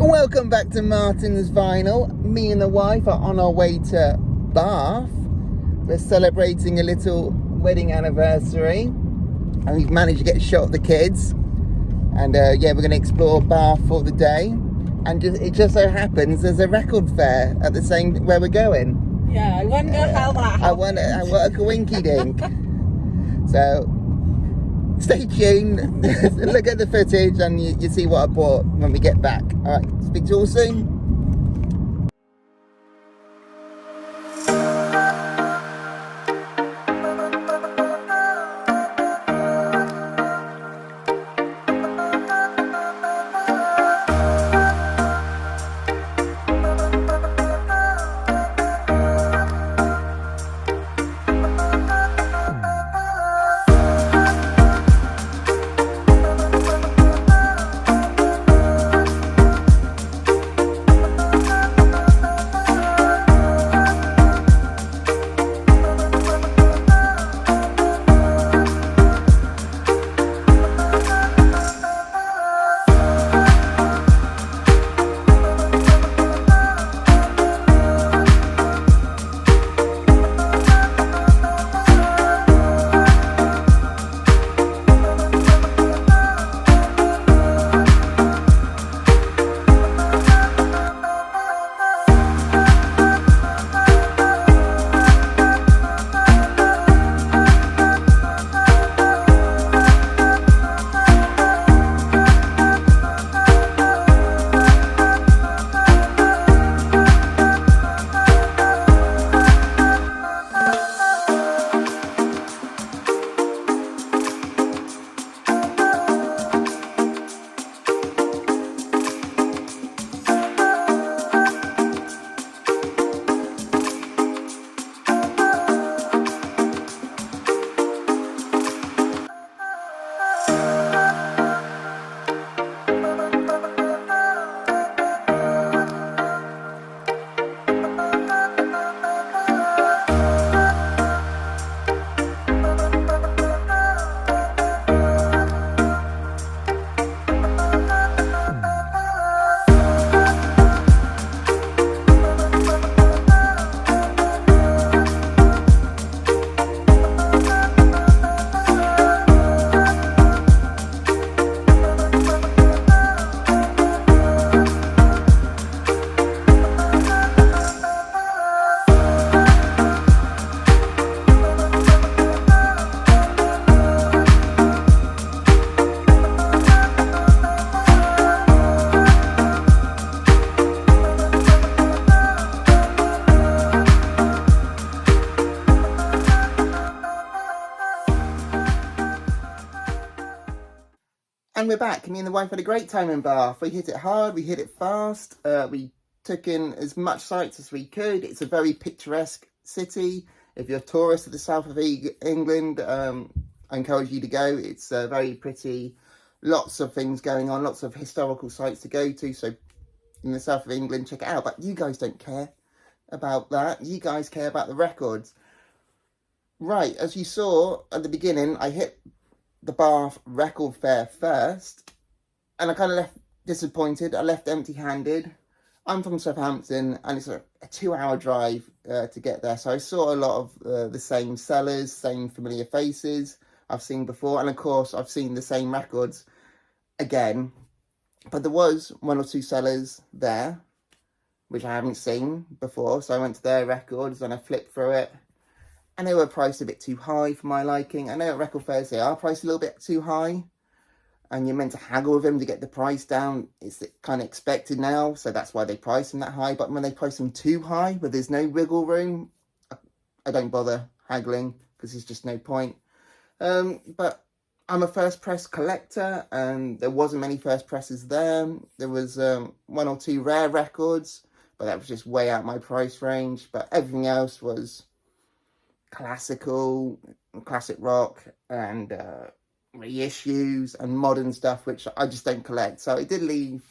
Welcome back to Martin's Vinyl. Me and the wife are on our way to Bath. We're celebrating a little wedding anniversary, and we've managed to get a shot of the kids. And yeah, we're going to explore Bath for the day. And it just so happens there's a record fair at the same where we're going. Yeah, I wonder how that happened. I work a winky dink. So stay tuned, look at the footage, and you see what I bought when we get back. All right, speak to you all soon. And we're back. Me and the wife had a great time in Bath. We hit it hard, we hit it fast. We took in as much sights as we could. It's a very picturesque city. If you're a tourist to the south of England, I encourage you to go. It's very pretty. Lots of things going on, lots of historical sites to go to. So in the south of England, check it out. But you guys don't care about that. You guys care about the records. Right, as you saw at the beginning, I hit the Bath Record Fair first, and I kind of left disappointed. I left empty-handed. I'm from Southampton, and it's a 2-hour drive to get there, so I saw a lot of the same sellers, same familiar faces I've seen before, and of course I've seen the same records again, but there was one or two sellers there which I haven't seen before, so I went to their records and I flipped through it. And they were priced a bit too high for my liking. I know at record fairs they are priced a little bit too high, and you're meant to haggle with them to get the price down. It's kind of expected now, so that's why they price them that high. But when they price them too high, where there's no wiggle room, I don't bother haggling, because there's just no point. But I'm a first press collector, and there wasn't many first presses there. There was one or two rare records, but that was just way out my price range. But everything else was classical, classic rock, and reissues and modern stuff, which I just don't collect. So it did leave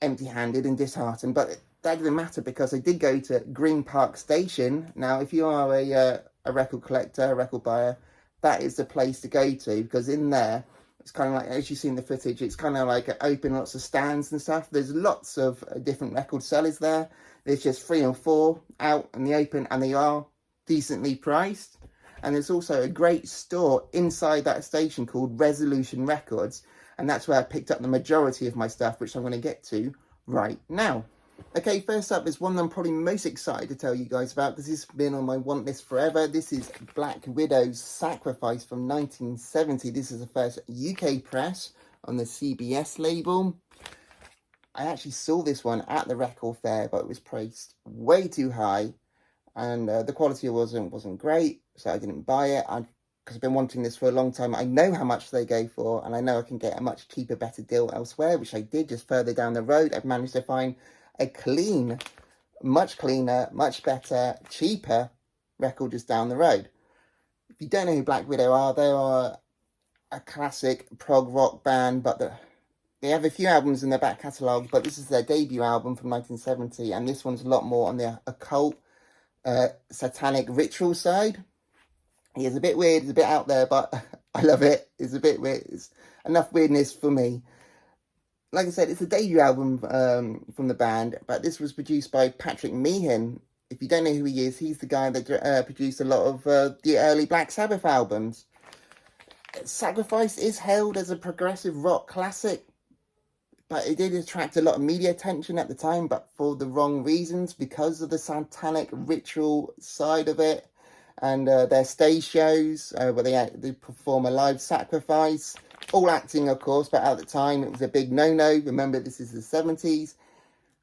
empty-handed and disheartened, but that didn't matter because I did go to Green Park Station. Now, if you are a record collector, a record buyer, that is the place to go to, because in there It's kind of like, as you see in the footage, it's kind of like open, lots of stands and stuff. There's lots of different record sellers there. There's just 3 and 4 out in the open, and they are decently priced. And there's also a great store inside that station called Resolution Records, and that's where I picked up the majority of my stuff, which I'm going to get to right now. Okay, first up is one I'm probably most excited to tell you guys about, because this has been on my want list forever. This is Black Widow's Sacrifice from 1970. This is the first UK press on the CBS label. I actually saw this one at the record fair, but it was priced way too high, and the quality wasn't great, so I didn't buy it. Because I've been wanting this for a long time. I know how much they go for, and I know I can get a much cheaper, better deal elsewhere, which I did just further down the road. I've managed to find a clean, much cleaner, much better, cheaper record just down the road. If you don't know who Black Widow are, they are a classic prog rock band, but they have a few albums in their back catalogue, but this is their debut album from 1970, and this one's a lot more on the occult, satanic ritual side. It's a bit weird, it's a bit out there, but I love it. It's a bit weird. It's enough weirdness for me. Like I said, it's a debut album from the band, but this was produced by Patrick Meehan. If you don't know who he is, he's the guy that produced a lot of the early Black Sabbath albums. Sacrifice is hailed as a progressive rock classic, but it did attract a lot of media attention at the time, but for the wrong reasons, because of the satanic ritual side of it, and their stage shows where they perform a live sacrifice. All acting, of course, but at the time it was a big no-no. Remember, this is the 70s.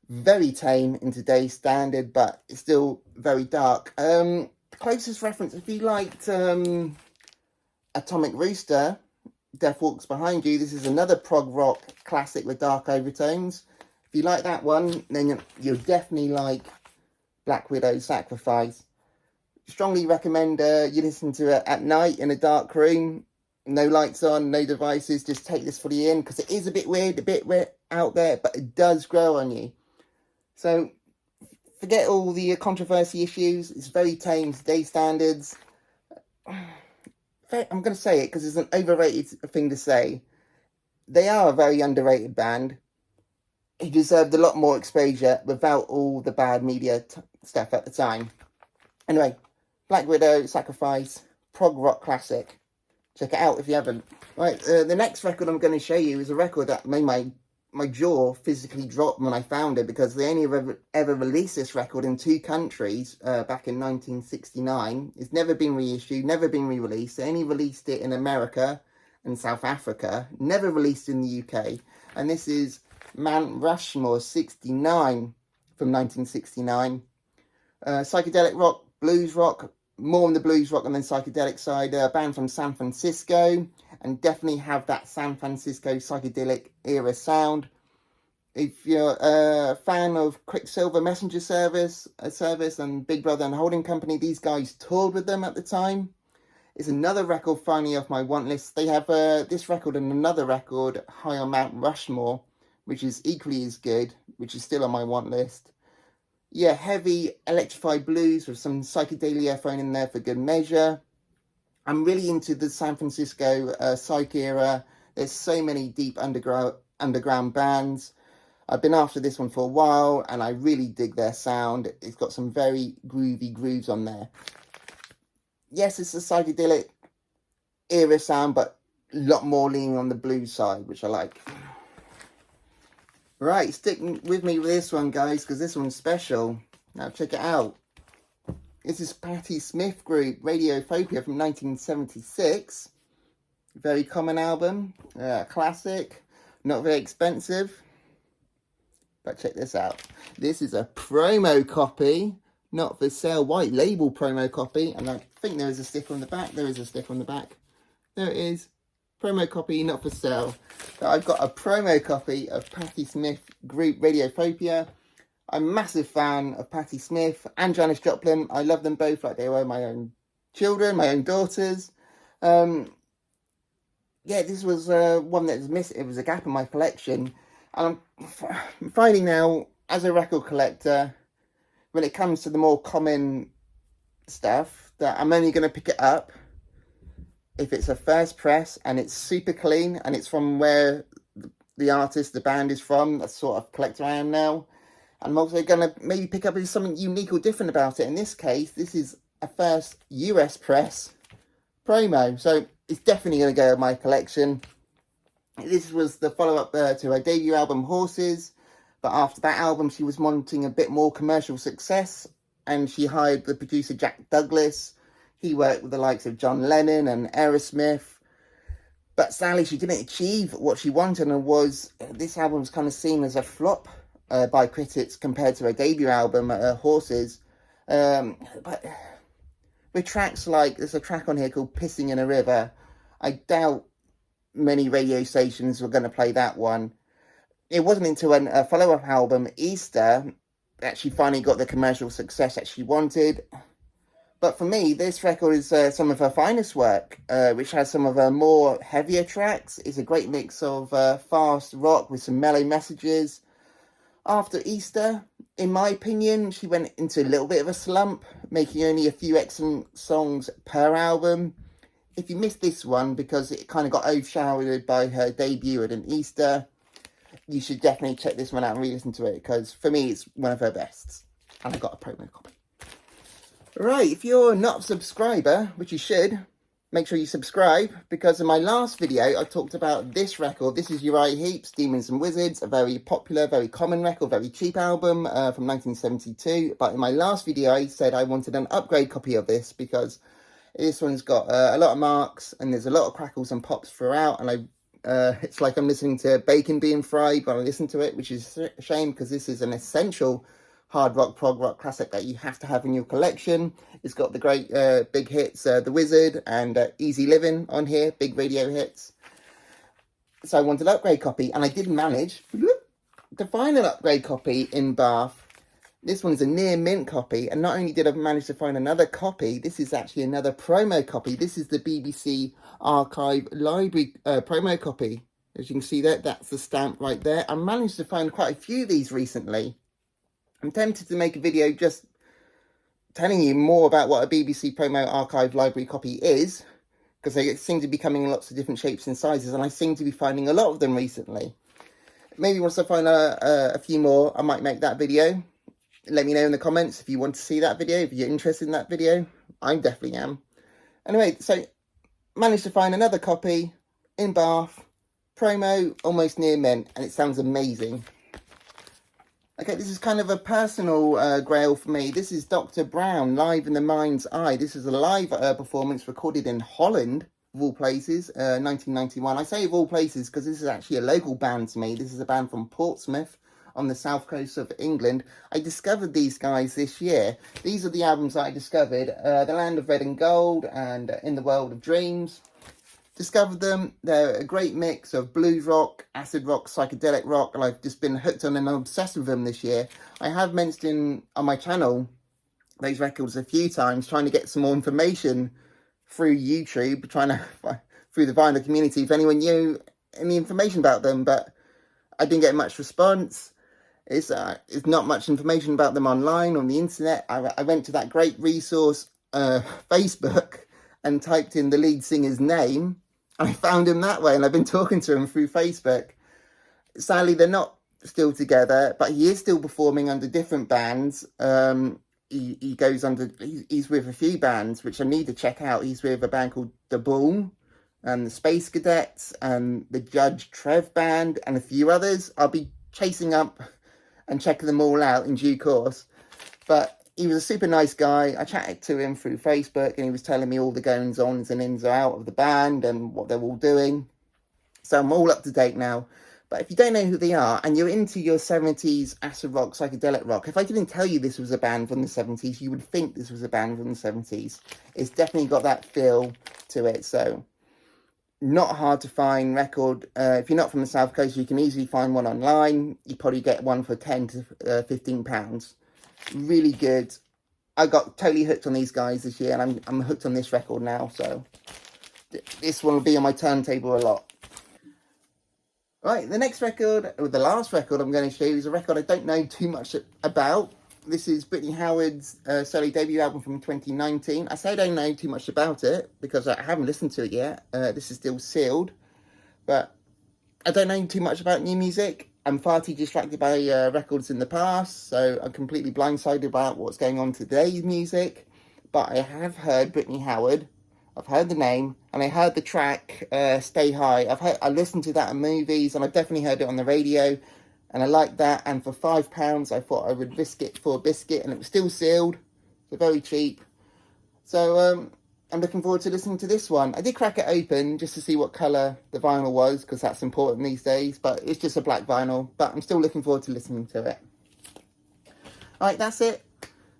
Very tame in today's standard, but it's still very dark. The closest reference, if you liked Atomic Rooster, Death Walks Behind You, this is another prog rock classic with dark overtones. If you like that one, then you'll definitely like Black Widow's Sacrifice. Strongly recommend you listen to it at night in a dark room. No lights on, no devices, just take this fully in, because it is a bit weird out there, but it does grow on you. So, forget all the controversy issues. It's very tame, today's standards. I'm going to say it because it's an overrated thing to say. They are a very underrated band. He deserved a lot more exposure without all the bad media stuff at the time. Anyway, Black Widow, Sacrifice, prog rock classic. Check it out if you haven't. Right, the next record I'm going to show you is a record that made my jaw physically drop when I found it, because they only ever released this record in 2 countries back in 1969. It's never been reissued, never been re-released. They only released it in America and South Africa, never released in the UK. And this is Mount Rushmore 69 from 1969. Psychedelic rock, blues rock, more on the blues rock and then psychedelic side. A band from San Francisco, and definitely have that San Francisco psychedelic era sound. If you're a fan of Quicksilver Messenger Service and Big Brother and Holding Company, these guys toured with them at the time. It's another record finally off my want list. They have this record and another record, High on Mount Rushmore, which is equally as good, which is still on my want list. Yeah, heavy electrified blues with some psychedelia thrown in there for good measure. I'm really into the San Francisco psych era. There's so many deep underground bands. I've been after this one for a while, and I really dig their sound. It's got some very groovy grooves on there. Yes, it's a psychedelic era sound, but a lot more leaning on the blues side, which I like. Right, stick with me with this one, guys, because this one's special. Now, check it out. This is Patti Smith group, Radiophobia from 1976. Very common album, classic, not very expensive. But check this out. This is a promo copy, not for sale, white label promo copy. And I think there is a sticker on the back. There is a sticker on the back. There it is. Promo copy, not for sale. So I've got a promo copy of Patti Smith group Radiophobia. I'm a massive fan of Patti Smith and Janis Joplin. I love them both like they were my own children, my own daughters. Yeah, this was one that was missing. It was a gap in my collection. And I'm finding now, as a record collector, when it comes to the more common stuff, that I'm only going to pick it up if it's a first press and it's super clean and it's from where the artist, the band is from, that's sort of collector I am now. I'm also going to maybe pick up something unique or different about it. In this case, this is a first US press promo, so it's definitely going to go in my collection. This was the follow-up to her debut album, Horses, but after that album, she was wanting a bit more commercial success, and she hired the producer Jack Douglas. He worked with the likes of John Lennon and Aerosmith, but sadly, she didn't achieve what she wanted, and this album was kind of seen as a flop by critics compared to her debut album, Horses. But with tracks like, there's a track on here called Pissing in a River. I doubt many radio stations were going to play that one. It wasn't until a follow-up album, Easter, that she finally got the commercial success that she wanted. But for me, this record is some of her finest work, which has some of her more heavier tracks. It's a great mix of fast rock with some mellow messages. After Easter, in my opinion, she went into a little bit of a slump, making only a few excellent songs per album. If you missed this one because it kind of got overshadowed by her debut at an Easter, you should definitely check this one out and re-listen to it, because for me, it's one of her bests. And I got a promo copy. Right, if you're not a subscriber, which you should, make sure you subscribe, because in my last video, I talked about this record. This is Uriah Heep's Demons and Wizards, a very popular, very common record, very cheap album from 1972. But in my last video, I said I wanted an upgrade copy of this, because this one's got a lot of marks, and there's a lot of crackles and pops throughout, and it's like I'm listening to bacon being fried when I listen to it, which is a shame, because this is an essential hard rock, prog rock classic that you have to have in your collection. It's got the great big hits, The Wizard and Easy Living on here, big radio hits. So I wanted an upgrade copy, and I did manage to find an upgrade copy in Bath. This one's a near mint copy, and not only did I manage to find another copy, this is actually another promo copy. This is the BBC Archive Library promo copy. As you can see there, that's the stamp right there. I managed to find quite a few of these recently. I'm tempted to make a video just telling you more about what a BBC Promo Archive Library copy is, because they seem to be coming in lots of different shapes and sizes, and I seem to be finding a lot of them recently. Maybe once I find a few more, I might make that video. Let me know in the comments if you want to see that video, if you're interested in that video. I definitely am. Anyway, so managed to find another copy in Bath, promo, almost near mint, and it sounds amazing. Okay, this is kind of a personal grail for me. This is Dr. Brown, Live in the Mind's Eye. This is a live performance recorded in Holland, of all places, 1991. I say of all places because this is actually a local band to me. This is a band from Portsmouth on the south coast of England. I discovered these guys this year. These are the albums that I discovered. The Land of Red and Gold and In the World of Dreams. Discovered them. They're a great mix of blues rock, acid rock, psychedelic rock, and I've just been hooked on and I'm obsessed with them this year. I have mentioned on my channel those records a few times, trying to get some more information through YouTube, through the vinyl community, if anyone knew any information about them, but I didn't get much response. It's not much information about them online on the internet. I went to that great resource, Facebook, and typed in the lead singer's name. I found him that way, and I've been talking to him through Facebook. Sadly, they're not still together, but he is still performing under different bands. He goes under, he's with a few bands, which I need to check out. He's with a band called The Bull, and the Space Cadets, and the Judge Trev Band, and a few others. I'll be chasing up and checking them all out in due course. But he was a super nice guy. I chatted to him through Facebook, and he was telling me all the goings-ons and ins and out of the band and what they're all doing. So I'm all up to date now. But if you don't know who they are, and you're into your 70s acid rock, psychedelic rock, if I didn't tell you this was a band from the 70s, you would think this was a band from the 70s. It's definitely got that feel to it. So not hard to find record. If you're not from the South Coast, you can easily find one online. You probably get one for 10 to £15. Really good. I got totally hooked on these guys this year, and I'm hooked on this record now, so this one will be on my turntable a lot. Right, the next record, or the last record I'm going to show you, is a record I don't know too much about. This is Brittany Howard's solo debut album from 2019. I say I don't know too much about it because I haven't listened to it yet. This is still sealed. But I don't know too much about new music. I'm far too distracted by records in the past, so I'm completely blindsided about what's going on today's music. But I have heard Brittany Howard. I've heard the name, and I heard the track "Stay High." I listened to that in movies, and I've definitely heard it on the radio, and I liked that. And for £5, I thought I would risk it for a biscuit, and it was still sealed, so very cheap. So I'm looking forward to listening to this one. I did crack it open just to see what colour the vinyl was, because that's important these days, but it's just a black vinyl. But I'm still looking forward to listening to it. Alright, that's it.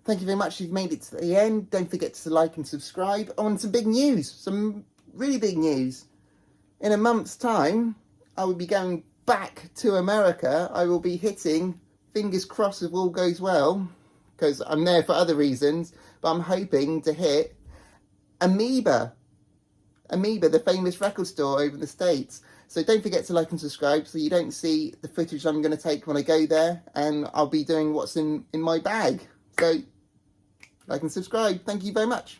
Thank you very much if you've made it to the end. Don't forget to like and subscribe. Oh, and some big news. Some really big news. In a month's time, I will be going back to America. I will be hitting, fingers crossed if all goes well, because I'm there for other reasons, but I'm hoping to hit Amoeba, the famous record store over the States. So don't forget to like and subscribe so you don't see the footage I'm going to take when I go there, and I'll be doing what's in my bag. So like and subscribe. Thank you very much.